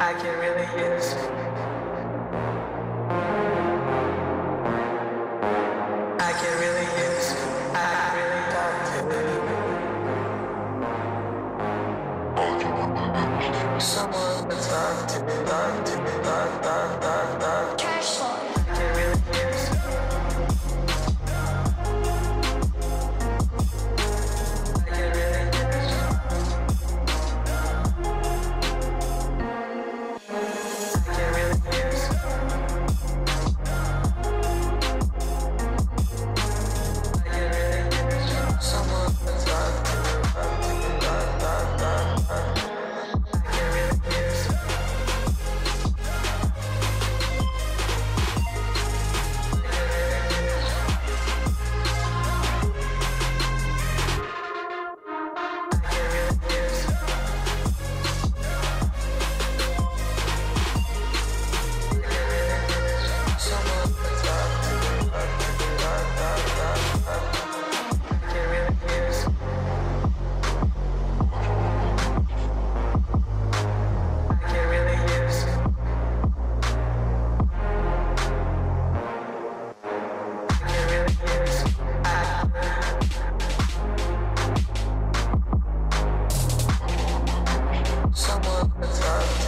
I can really use. I can really use. I really talk to. Someone to talk to, talk to, talk. Cash flow. I can really use. I can really use. I can really use. I can really use. Someone to talk to, talk. I can really use. Someone to talk to.